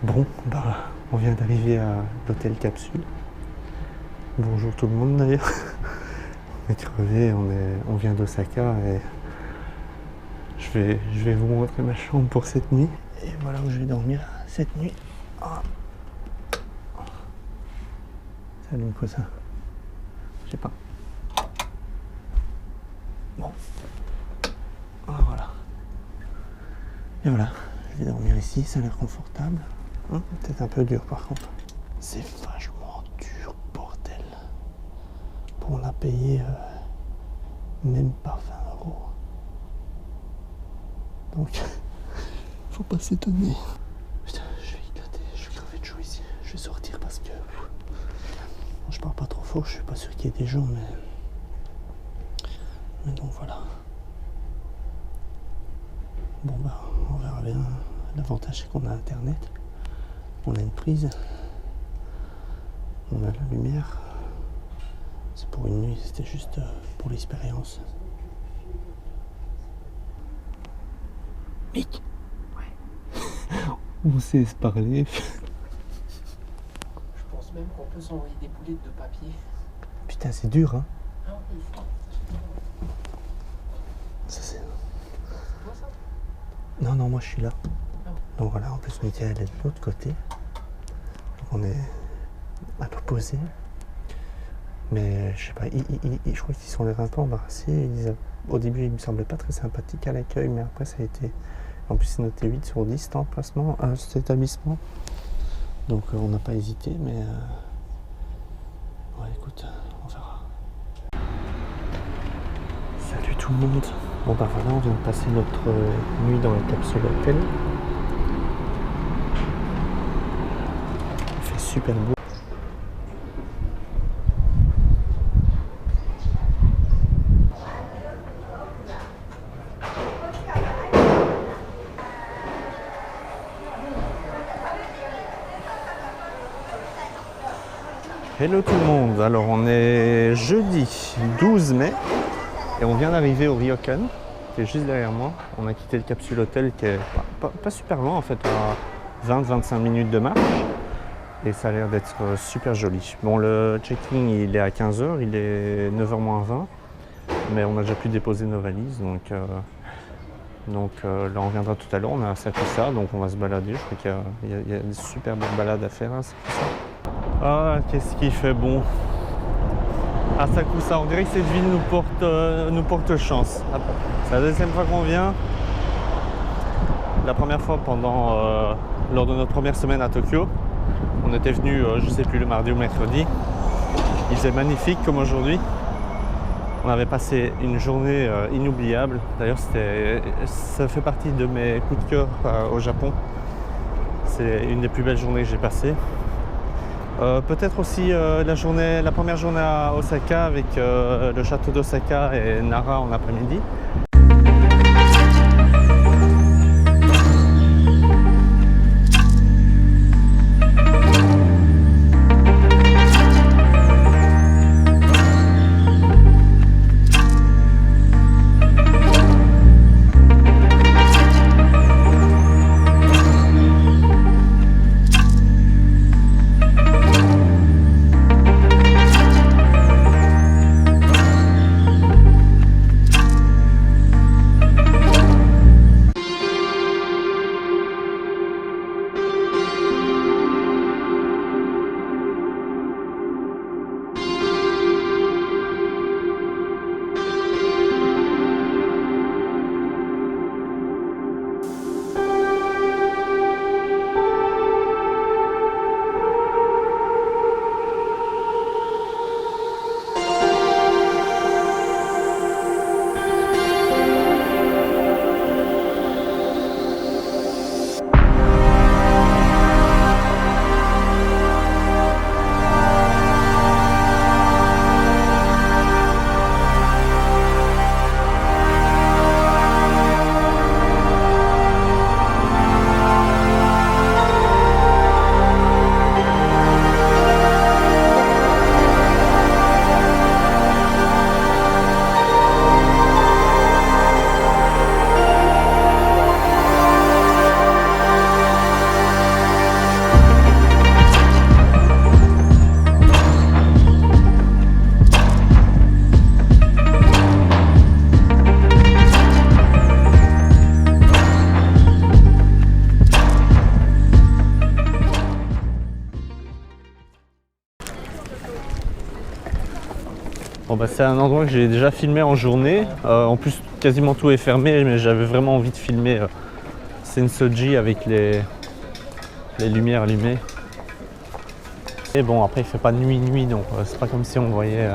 Bon, bah, on vient d'arriver à l'hôtel Capsule. Bonjour tout le monde d'ailleurs. On est crevé, on vient d'Osaka et je vais vous montrer ma chambre pour cette nuit. Et voilà où je vais dormir cette nuit. Ah. Ça donne quoi ça? Je sais pas. Bon. Ah, voilà. Et voilà, je vais dormir ici, ça a l'air confortable. Peut-être un peu dur par contre. C'est vachement dur, bordel. Bon, on a payé même pas 20 €. Donc, faut pas s'étonner. Putain, je vais éclater, je vais crever de chaud ici. Je vais sortir parce que... Bon, je parle pas trop fort, je suis pas sûr qu'il y ait des gens, mais donc voilà. Bon bah, on verra bien. L'avantage c'est qu'on a internet. On a une prise. On a la lumière. C'est pour une nuit, c'était juste pour l'expérience. Mick. Ouais. On sait se parler. Je pense même qu'on peut s'envoyer des boulettes de papier. Putain, c'est dur, hein. Ah oui, Ça c'est... c'est toi ça? Non, non, moi je suis là. Ah. Donc voilà, en plus Michael est de l'autre côté. Donc on est à l'opposé. Mais je sais pas, je crois qu'ils sont un peu embarrassés. Au début, il me semblait pas très sympathique à l'accueil, mais après ça a été... En plus, c'est noté 8 sur 10 cet emplacement, cet établissement. Donc on n'a pas hésité, mais... Ouais, écoute, on verra. Salut tout le monde. Bon bah voilà, on vient de passer notre nuit dans la capsule hôtel. Il fait super beau. Hello tout le monde, alors on est jeudi 12 mai et on vient d'arriver au Ryokan qui est juste derrière moi. On a quitté le capsule hôtel qui est pas super loin en fait, à 20-25 minutes de marche et ça a l'air d'être super joli. Bon, le check-in il est à 15 h, il est 9 h moins 20, mais on a déjà pu déposer nos valises donc là on reviendra tout à l'heure. On a Asakusa donc on va se balader. Je crois qu'il y a des super belles balades à faire à Asakusa. Ah, qu'est-ce qui fait bon. Asakusa, on dirait que cette ville nous porte chance. C'est la deuxième fois qu'on vient. La première fois lors de notre première semaine à Tokyo. On était venu, je sais plus, le mardi ou mercredi. Il faisait magnifique comme aujourd'hui. On avait passé une journée inoubliable. D'ailleurs, ça fait partie de mes coups de cœur au Japon. C'est une des plus belles journées que j'ai passées. Peut-être aussi la première journée à Osaka avec le château d'Osaka et Nara en après-midi. Bon bah c'est un endroit que j'ai déjà filmé en journée. En plus quasiment tout est fermé, mais j'avais vraiment envie de filmer Sensoji avec les lumières allumées. Et bon après il fait pas nuit donc c'est pas comme si on voyait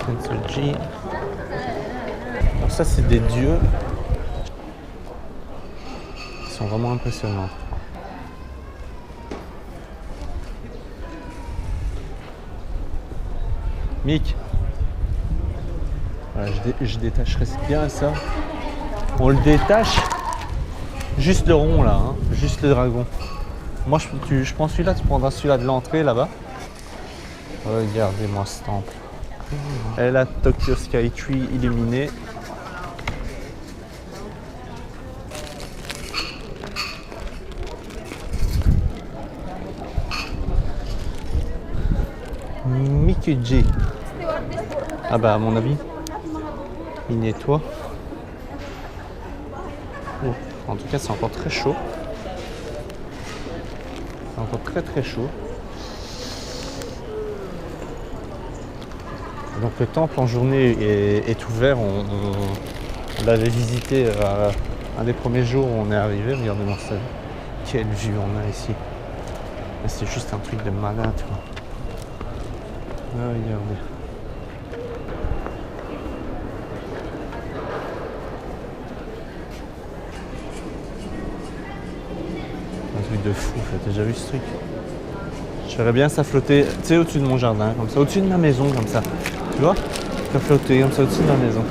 Sensoji. Alors ça c'est des dieux. Ils sont vraiment impressionnants. Mick, voilà, je détacherai bien ça. On le détache, juste le rond là, hein, juste le dragon. Moi je prends celui-là, tu prendras celui-là de l'entrée là-bas. Regardez-moi ce temple. Et la Tokyo Sky Tree illuminée. Mikuji. Ah bah à mon avis, il nettoie. Oh, en tout cas c'est encore très chaud. C'est encore très chaud. Donc le temple en journée est ouvert. On l'avait visité un des premiers jours où on est arrivé. Regardez-moi ça. Quelle vue on a ici. C'est juste un truc de malade. Ah, regardez. Un truc de fou, t'as déjà vu ce truc? Je verrais bien ça flotter, tu sais, au-dessus de mon jardin, comme ça, au-dessus de ma maison, comme ça. Tu vois? Ça flotter comme ça au-dessus de ma maison.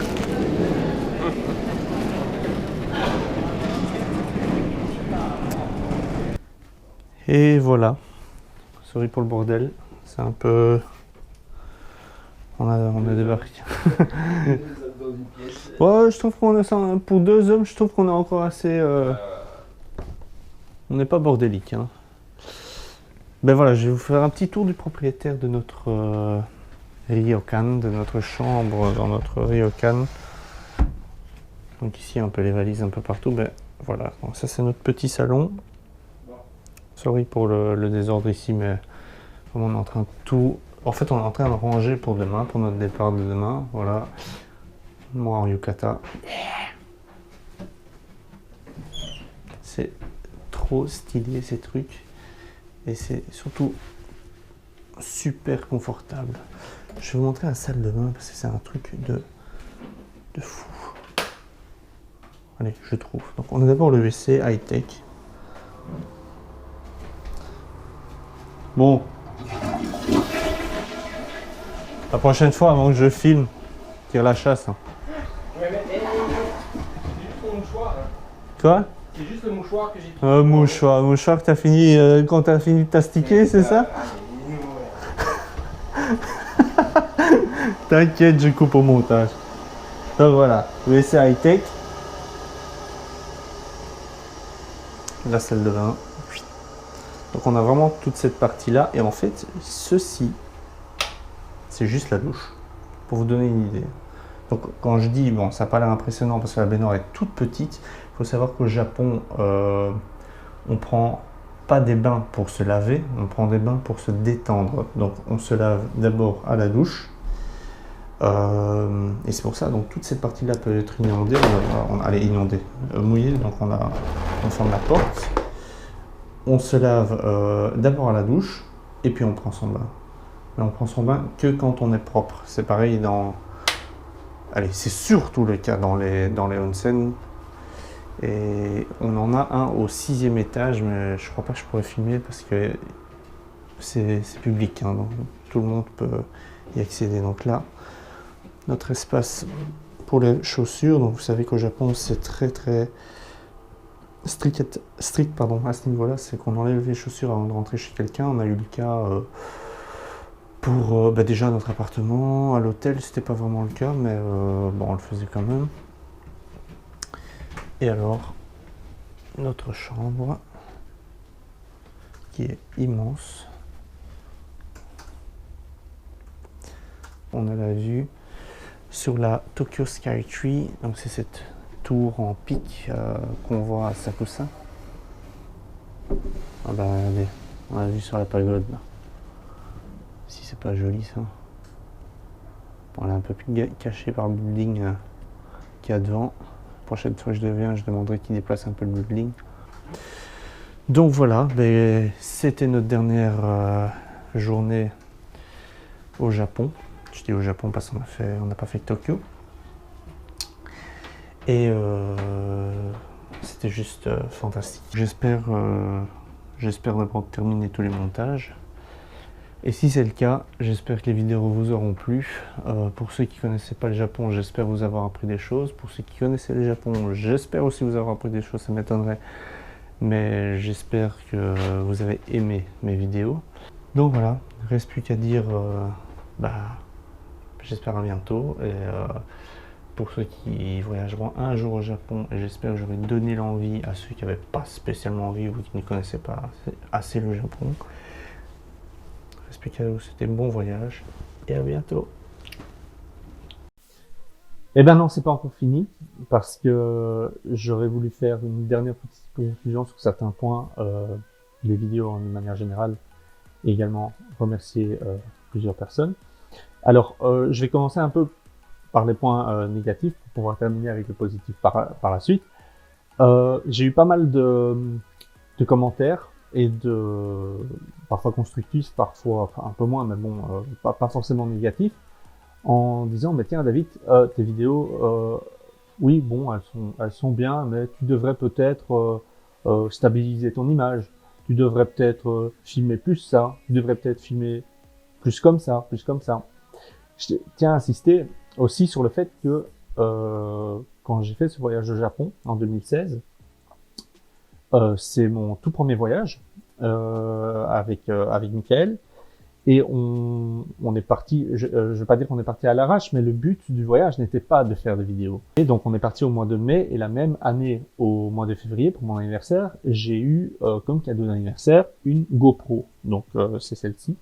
Et voilà. Sorry pour le bordel. C'est un peu... On a débarqué. Ouais, je trouve qu'on est... Pour 2 hommes, je trouve qu'on est encore assez... On n'est pas bordélique. Hein. Ben voilà, je vais vous faire un petit tour du propriétaire de notre ryokan, de notre chambre dans notre ryokan. Donc ici, un peu les valises un peu partout. Ben voilà, donc ça c'est notre petit salon. Sorry pour le désordre ici, mais on est en train de tout... En fait, on est en train de ranger pour demain, pour notre départ de demain. Voilà. Moi en yukata. C'est trop stylé ces trucs. Et c'est surtout super confortable. Je vais vous montrer la salle de bain parce que c'est un truc de fou. Allez, je trouve. Donc on a d'abord le WC high-tech. Bon. La prochaine fois, avant que je filme, tire la chasse. Hein. Ouais, mais c'est juste le mouchoir. Hein. Quoi? C'est juste le mouchoir que j'ai pris. Mouchoir que t'as fini quand t'as fini de t'astiquer, c'est ça? T'inquiète, je coupe au montage. Donc voilà, WC high-tech. La salle de bain. Donc on a vraiment toute cette partie-là. Et en fait, ceci, c'est juste la douche. Pour vous donner une idée. Donc quand je dis, bon, ça n'a pas l'air impressionnant parce que la baignoire est toute petite. Il faut savoir qu'au Japon, on prend pas des bains pour se laver, on prend des bains pour se détendre. Donc on se lave d'abord à la douche. Et c'est pour ça, donc toute cette partie-là peut être inondée. Elle est inondée, mouillée. Donc on ferme la porte. On se lave d'abord à la douche et puis on prend son bain. Mais on prend son bain que quand on est propre. C'est pareil dans... Allez, c'est surtout le cas dans les onsen. Et on en a un au 6e étage, mais je crois pas que je pourrais filmer parce que c'est public, hein, donc tout le monde peut y accéder. Donc là, notre espace pour les chaussures. Donc vous savez qu'au Japon, c'est très strict pardon, à ce niveau-là, c'est qu'on enlève les chaussures avant de rentrer chez quelqu'un. On a eu le cas pour déjà notre appartement, à l'hôtel, c'était pas vraiment le cas, mais bon, on le faisait quand même. Et alors, notre chambre, qui est immense. On a la vue sur la Tokyo Sky Tree, donc c'est cette tour en pic qu'on voit à Sakusa. Ah bah regardez, On a vu sur la pagode là. Si c'est pas joli ça. Bon, elle est un peu plus cachée par le building qu'il y a devant. La prochaine fois que je viens, je demanderai qu'il déplace un peu le building. Donc voilà, ben, c'était notre dernière journée au Japon. Je dis au Japon parce qu'on n'a pas fait que Tokyo. Et c'était juste fantastique. J'espère d'abord terminer tous les montages. Et si c'est le cas, j'espère que les vidéos vous auront plu. Pour ceux qui ne connaissaient pas le Japon, j'espère vous avoir appris des choses. Pour ceux qui connaissaient le Japon, j'espère aussi vous avoir appris des choses, ça m'étonnerait. Mais j'espère que vous avez aimé mes vidéos. Donc voilà, il ne reste plus qu'à dire j'espère à bientôt. Et pour ceux qui voyageront un jour au Japon, j'espère que j'aurai donné l'envie à ceux qui n'avaient pas spécialement envie ou qui ne connaissaient pas assez le Japon. Il ne reste plus qu'à vous souhaiter bon voyage et à bientôt. Eh ben non, c'est pas encore fini, parce que j'aurais voulu faire une dernière petite conclusion sur certains points des vidéos en manière générale, et également remercier plusieurs personnes. Alors, je vais commencer un peu par les points négatifs pour pouvoir terminer avec le positif par la suite. J'ai eu pas mal de commentaires et parfois constructifs, parfois un peu moins, mais bon, pas forcément négatifs, en disant mais tiens David, tes vidéos, oui bon elles sont bien, mais tu devrais peut-être stabiliser ton image, tu devrais peut-être filmer plus ça, tu devrais peut-être filmer plus comme ça, plus comme ça. Je tiens à insister aussi sur le fait que quand j'ai fait ce voyage au Japon en 2016, c'est mon tout premier voyage avec Michael. Et on est parti, je vais pas dire qu'on est parti à l'arrache, mais le but du voyage n'était pas de faire des vidéos. Et donc on est parti au mois de mai, et la même année, au mois de février, pour mon anniversaire, j'ai eu comme cadeau d'anniversaire une GoPro. Donc c'est celle-ci.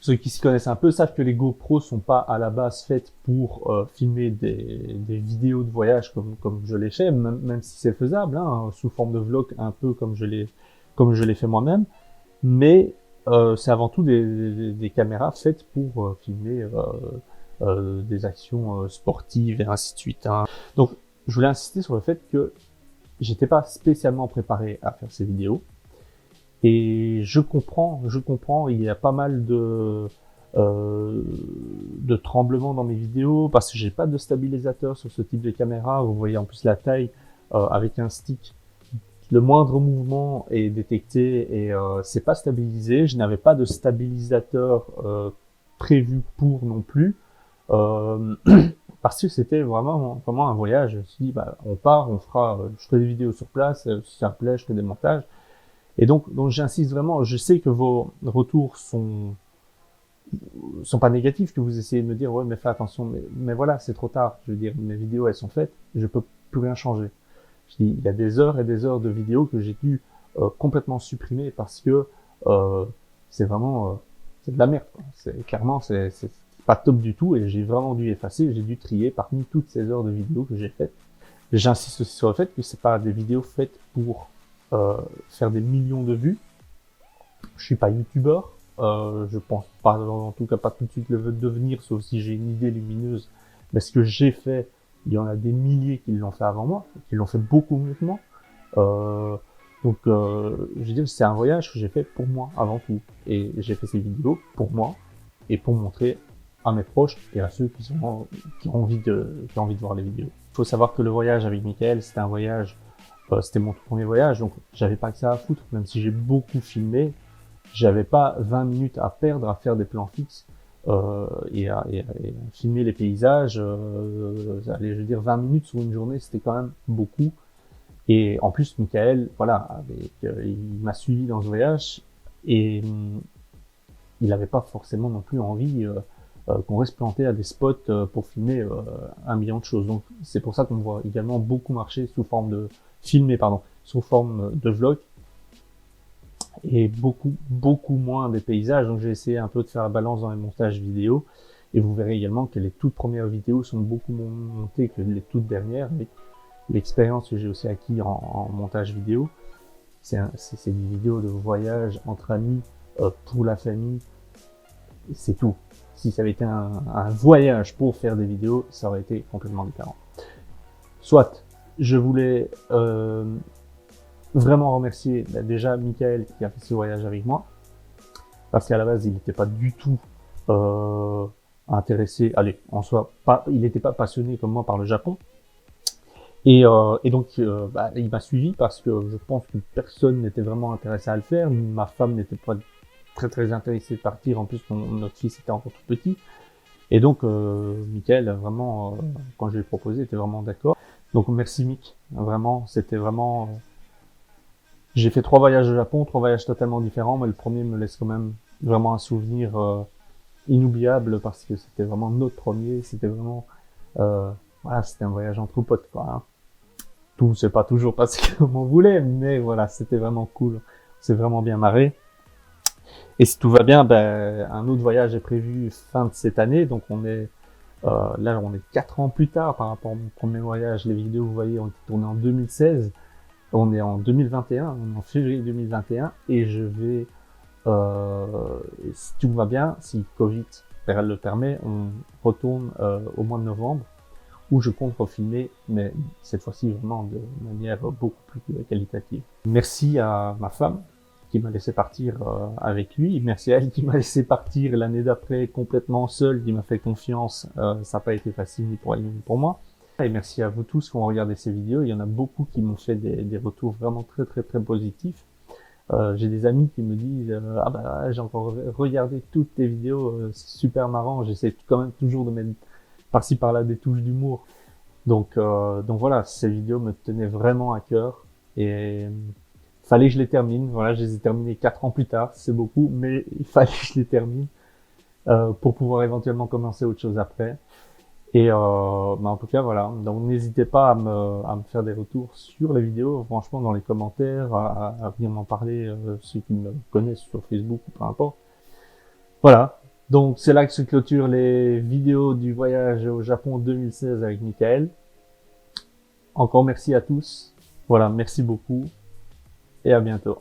Ceux qui s'y connaissent un peu savent que les GoPro sont pas à la base faites pour filmer des vidéos de voyage comme je l'ai fait, même si c'est faisable, hein, sous forme de vlog, un peu comme je l'ai fait moi-même. Mais c'est avant tout des caméras faites pour filmer des actions sportives et ainsi de suite. Hein. Donc, je voulais insister sur le fait que j'étais pas spécialement préparé à faire ces vidéos. Et je comprends, il y a pas mal de tremblements dans mes vidéos parce que j'ai pas de stabilisateur sur ce type de caméra. Vous voyez en plus la taille avec un stick. Le moindre mouvement est détecté et c'est pas stabilisé. Je n'avais pas de stabilisateur prévu pour non plus parce que c'était vraiment un voyage. Je me suis dit on part, je ferai des vidéos sur place, si ça me plaît, je fais des montages. Et donc j'insiste vraiment. Je sais que vos retours sont pas négatifs, que vous essayez de me dire ouais mais fais attention, mais voilà c'est trop tard. Je veux dire mes vidéos elles sont faites, je peux plus rien changer. Je dis, il y a des heures et des heures de vidéos que j'ai dû complètement supprimer parce que c'est vraiment c'est de la merde. Clairement c'est pas top du tout et j'ai vraiment dû effacer, j'ai dû trier parmi toutes ces heures de vidéos que j'ai faites. J'insiste aussi sur le fait que c'est pas des vidéos faites pour faire des millions de vues. Je suis pas youtubeur, je pense pas, en tout cas pas tout de suite le devenir, sauf si j'ai une idée lumineuse. Mais ce que j'ai fait, il y en a des milliers qui l'ont fait avant moi, qui l'ont fait beaucoup mieux que moi. Je veux dire, c'est un voyage que j'ai fait pour moi avant tout. Et j'ai fait ces vidéos pour moi et pour montrer à mes proches et à ceux qui ont envie de voir les vidéos. Il faut savoir que le voyage avec Michael, c'était un voyage, c'était mon tout premier voyage, donc j'avais pas que ça à foutre. Même si j'ai beaucoup filmé, j'avais pas 20 minutes à perdre à faire des plans fixes. Et à filmer les paysages, allez, je veux dire 20 minutes sur une journée, c'était quand même beaucoup. Et en plus, Michael, voilà, il m'a suivi dans ce voyage et il n'avait pas forcément non plus envie qu'on reste planté à des spots pour filmer un million de choses. Donc c'est pour ça qu'on voit également beaucoup marcher sous forme de sous forme de vlog. Et beaucoup moins des paysages. Donc j'ai essayé un peu de faire la balance dans les montages vidéo et vous verrez également que les toutes premières vidéos sont beaucoup moins montées que les toutes dernières avec l'expérience que j'ai aussi acquis en montage vidéo. c'est des vidéos de voyage entre amis, pour la famille, c'est tout. Si ça avait été un voyage pour faire des vidéos, ça aurait été complètement différent. Soit, je voulais vraiment remercier déjà Michael qui a fait ce voyage avec moi, parce qu'à la base, il n'était pas du tout intéressé, allez, en soi, il n'était pas passionné comme moi par le Japon. Et donc, il m'a suivi parce que je pense que personne n'était vraiment intéressé à le faire. Ma femme n'était pas très intéressée de partir. En plus, notre fils était encore tout petit. Et donc, Michael, vraiment, quand je lui ai proposé, était vraiment d'accord. Donc, merci Mick. Vraiment, c'était vraiment... J'ai fait 3 voyages au Japon, 3 voyages totalement différents, mais le premier me laisse quand même vraiment un souvenir inoubliable parce que c'était vraiment notre premier. C'était vraiment... voilà, c'était un voyage entre potes, quoi. Hein. Tout s'est pas toujours passé comme on voulait, mais voilà, c'était vraiment cool. C'est vraiment bien marré. Et si tout va bien, un autre voyage est prévu fin de cette année. Donc on est là, on est 4 ans plus tard par rapport à mon premier voyage. Les vidéos, vous voyez, ont été tournées en 2016. On est en 2021, on est en février 2021, et je vais, si tout va bien, si Covid le permet, on retourne au mois de novembre, où je compte refilmer, mais cette fois-ci vraiment de manière beaucoup plus qualitative. Merci à ma femme qui m'a laissé partir avec lui. Merci à elle qui m'a laissé partir l'année d'après complètement seul, qui m'a fait confiance. Ça n'a pas été facile ni pour elle ni pour moi. Et merci à vous tous qui ont regardé ces vidéos. Il y en a beaucoup qui m'ont fait des retours vraiment très positifs. J'ai des amis qui me disent j'ai encore regardé toutes tes vidéos, c'est super marrant. J'essaie quand même toujours de mettre par-ci par-là des touches d'humour. Donc voilà, ces vidéos me tenaient vraiment à cœur et fallait que je les termine. Voilà, je les ai terminées 4 ans plus tard, c'est beaucoup, mais il fallait que je les termine pour pouvoir éventuellement commencer autre chose après. Et en tout cas voilà, donc n'hésitez pas à me faire des retours sur les vidéos, franchement dans les commentaires, à venir m'en parler, ceux qui me connaissent sur Facebook ou peu importe. Voilà. Donc c'est là que se clôturent les vidéos du voyage au Japon 2016 avec Michael. Encore merci à tous. Voilà, merci beaucoup et à bientôt.